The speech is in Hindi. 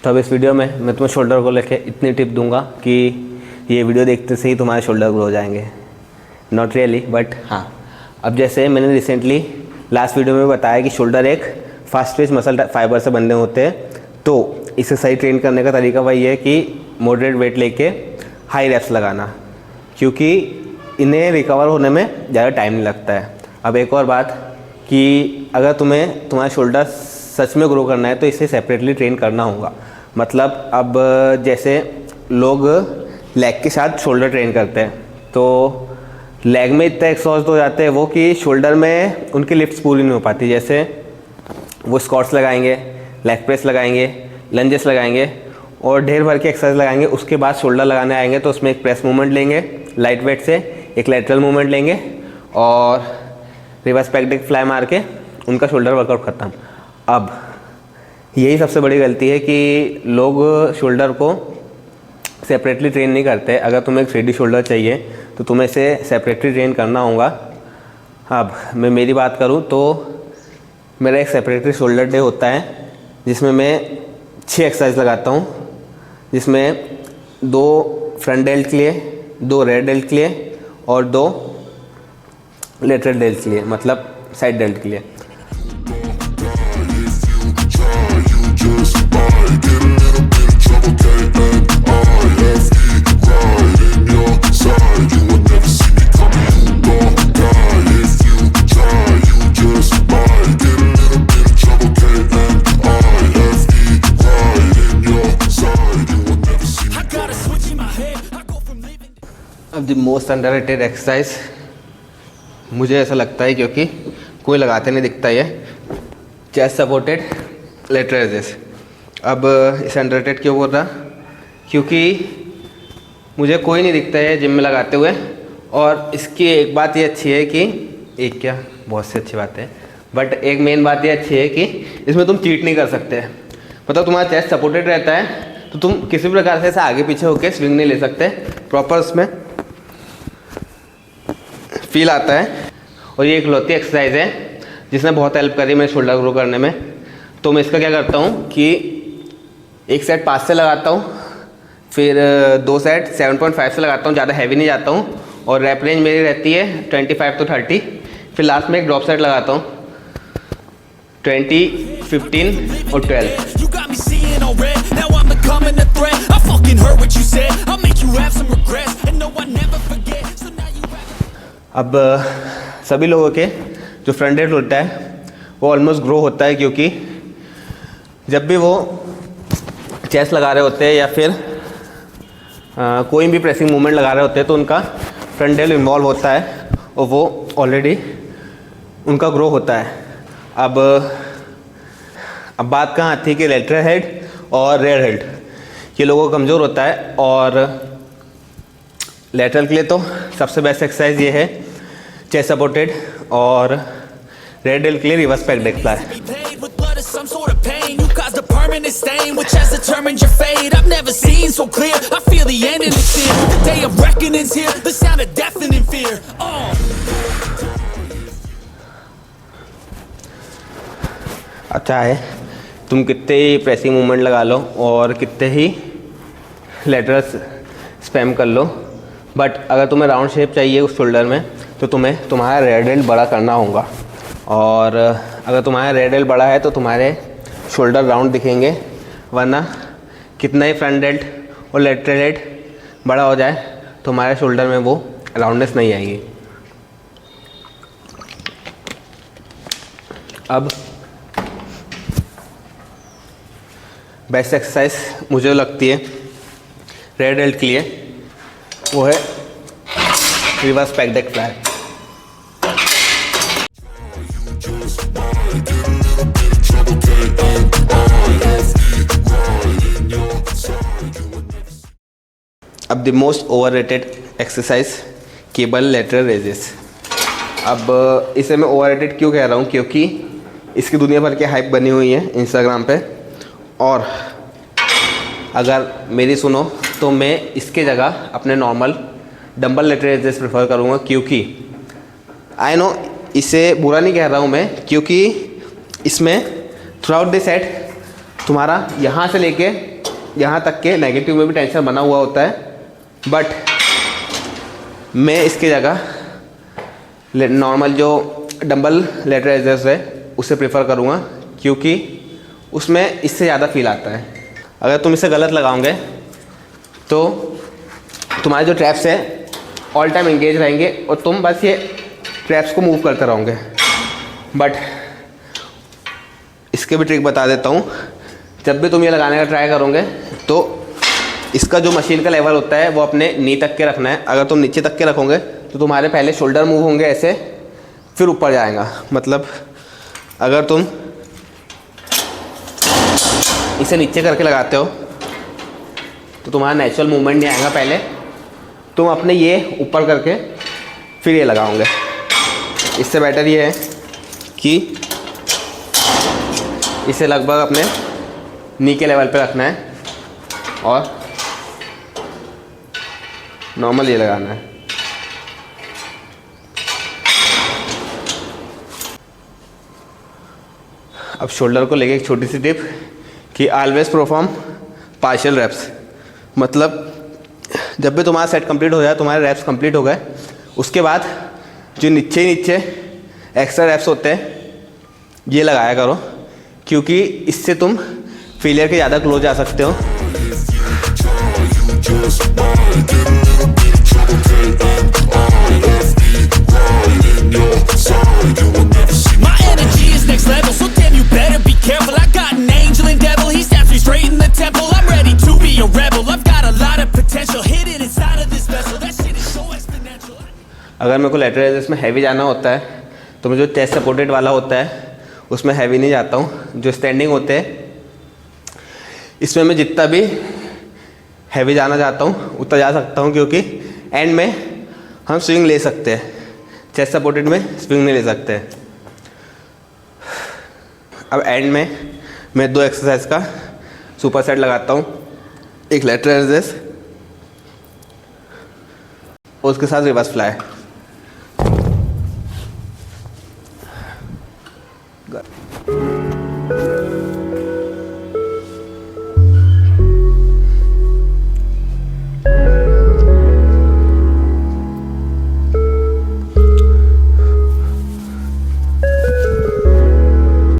तो अब इस वीडियो में मैं तुम्हें शोल्डर को लेके इतनी टिप दूंगा कि ये वीडियो देखते से ही तुम्हारे शोल्डर ग्रो हो जाएंगे। नॉट रियली बट हाँ। अब जैसे मैंने रिसेंटली लास्ट वीडियो में बताया कि शोल्डर एक फास्ट ट्विच मसल फाइबर से बने होते हैं, तो इसे सही ट्रेन करने का तरीका वही है कि मॉडरेट वेट लेके हाई रेप्स लगाना, क्योंकि इन्हें रिकवर होने में ज़्यादा टाइम नहीं लगता है। अब एक और बात कि अगर तुम्हारा शोल्डर सच में ग्रो करना है तो इसे सेपरेटली ट्रेन करना होगा। मतलब अब जैसे लोग लेग के साथ शोल्डर ट्रेन करते हैं तो लेग में इतना एक्सॉस्ट हो जाते हैं वो कि शोल्डर में उनकी लिफ्ट्स पूरी नहीं हो पाती। जैसे वो स्क्वाट्स लगाएंगे, लेग प्रेस लगाएंगे, लंजेस लगाएंगे और ढेर भर के एक्सरसाइज लगाएंगे, उसके बाद शोल्डर लगाने आएंगे तो उसमें एक प्रेस मूवमेंट लेंगे लाइट वेट से, एक लेटरल मूवमेंट लेंगे और रिवर्स पैक्डिक फ्लाई मार के उनका शोल्डर वर्कआउट ख़त्म। अब यही सबसे बड़ी गलती है कि लोग शोल्डर को सेपरेटली ट्रेन नहीं करते। अगर तुम्हें एक 3D शोल्डर चाहिए तो तुम्हें इसे सेपरेटली ट्रेन करना होगा। अब मैं मेरी बात करूं तो मेरा एक सेपरेटली शोल्डर डे होता है जिसमें मैं 6 एक्सरसाइज लगाता हूं, जिसमें 2 फ्रंट डेल्ट के लिए, 2 रेयर डेल्ट के लिए और 2 लेटरल डेल्ट के लिए, मतलब साइड डेल्ट के लिए। अब द मोस्ट अंडररेटेड एक्सरसाइज मुझे ऐसा लगता है, क्योंकि कोई लगाते नहीं दिखता ये, चेस्ट सपोर्टेड लेटरल रेजेस। अब इसे अंडररेटेड क्यों बोल रहा, क्योंकि मुझे कोई नहीं दिखता है जिम में लगाते हुए। और इसकी एक बात ये अच्छी है कि एक क्या बहुत सी अच्छी बात है, बट एक मेन बात ये अच्छी है कि इसमें तुम चीट नहीं कर सकते। मतलब तुम्हारा चेस्ट सपोर्टेड रहता है तो तुम किसी भी प्रकार से ऐसे आगे पीछे होकर स्विंग नहीं ले सकते, प्रॉपर उसमें फील आता है। और ये इकलौती एक्सरसाइज है जिसने बहुत हेल्प करी मेरे शोल्डर ग्रो करने में। तो मैं इसका क्या करता हूँ कि एक सेट 5 से लगाता हूँ, फिर 2 सेट 7.5 से लगाता हूँ, ज़्यादा हैवी नहीं जाता हूँ, और रैप रेंज मेरी रहती है 25 to 30। फिर लास्ट में एक ड्रॉप सेट लगाता हूँ 20, 15 और 12। अब सभी लोगों के जो फ्रंट डेल्ट होता है वो ऑलमोस्ट ग्रो होता है, क्योंकि जब भी वो चेस्ट लगा रहे होते हैं या फिर कोई भी प्रेसिंग मूवमेंट लगा रहे होते हैं तो उनका फ्रंट डेल्ट इन्वॉल्व होता है और वो ऑलरेडी उनका ग्रो होता है। अब बात कहाँ आती है कि लेटरल हेड और रेयर हेड ये लोगों को कमज़ोर होता है। और लेटरल के लिए तो सबसे बेस्ट एक्सरसाइज ये है चेस्ट सपोर्टेड, और रेयर डेल्ट के लिए रिवर्स पैक्डिक फ्लाई। अच्छा है तुम कितने ही प्रेसिंग मूवमेंट लगा लो और कितने ही लेटरल स्पैम कर लो, बट अगर तुम्हें राउंड शेप चाहिए उस शोल्डर में तो तुम्हें तुम्हारा रेयर डेल्ट बड़ा करना होगा। और अगर तुम्हारा रेयर डेल्ट बड़ा है तो तुम्हारे शोल्डर राउंड दिखेंगे, वरना कितना ही फ्रंट डेल्ट और लेटरल डेल्ट बड़ा हो जाए तुम्हारे शोल्डर में वो राउंडनेस नहीं आएगी। अब बेस्ट एक्सरसाइज मुझे लगती है रेयर डेल्ट के लिए वो है रिवर्स पैक्डिक फ्लाई। अब the most overrated exercise cable lateral raises. अब इसे मैं ओवररेटेड क्यों कह रहा हूँ, क्योंकि इसकी दुनिया भर की हाइप बनी हुई है इंस्टाग्राम पे, और अगर मेरी सुनो तो मैं इसके जगह अपने normal dumbbell lateral raises prefer करूँगा। क्योंकि आई नो इसे बुरा नहीं कह रहा हूँ मैं, क्योंकि इसमें थ्रू आउट द सेट तुम्हारा यहाँ से लेके यहाँ तक के नेगेटिव में भी टेंशन बना हुआ होता है, बट मैं इसकी जगह नॉर्मल जो डंबल लेटरल रेज़र्स है उसे प्रेफर करूँगा, क्योंकि उसमें इससे ज़्यादा फील आता है। अगर तुम इसे गलत लगाओगे तो तुम्हारे जो ट्रैप्स है ऑल टाइम एंगेज रहेंगे और तुम बस ये ट्रैप्स को मूव करते रहोगे। बट इसके भी ट्रिक बता देता हूँ। जब भी तुम ये लगाने का ट्राई करोगे तो इसका जो मशीन का लेवल होता है वो अपने नी तक के रखना है। अगर तुम नीचे तक के रखोगे तो तुम्हारे पहले शोल्डर मूव होंगे ऐसे, फिर ऊपर जाएगा। मतलब अगर तुम इसे नीचे करके लगाते हो तो तुम्हारा नेचुरल मूवमेंट नहीं आएगा। पहले तुम अपने ये ऊपर करके फिर ये लगाओगे। इससे बेटर ये है कि इसे लगभग अपने नी के लेवल पे रखना है और नॉर्मल ये लगाना है। अब शोल्डर को लेके एक छोटी सी टिप कि ऑलवेज परफॉर्म पार्शियल रैप्स। मतलब जब भी तुम्हारा सेट कंप्लीट हो जाए, तुम्हारे रैप्स कंप्लीट हो गए, उसके बाद जो नीचे एक्स्ट्रा रैप्स होते हैं ये लगाया करो, क्योंकि इससे तुम फेलियर के ज़्यादा क्लोज आ सकते हो। अगर मेरे को लेटरल रेज़र्स में हैवी जाना होता है तो मैं जो चेस्ट सपोर्टेड वाला होता है उसमें हैवी नहीं जाता हूँ। जो स्टैंडिंग होते हैं इसमें मैं जितना भी हैवी जाना चाहता हूँ उतना जा सकता हूँ, क्योंकि एंड में हम स्विंग ले सकते हैं। चेस्ट सपोर्टेड में स्विंग नहीं ले सकते। अब एंड में मैं 2 एक्सरसाइज का सुपर सेट लगाता हूँ, एक लेटरल रेज़र्स और उसके साथ रिवर्स फ्लाई।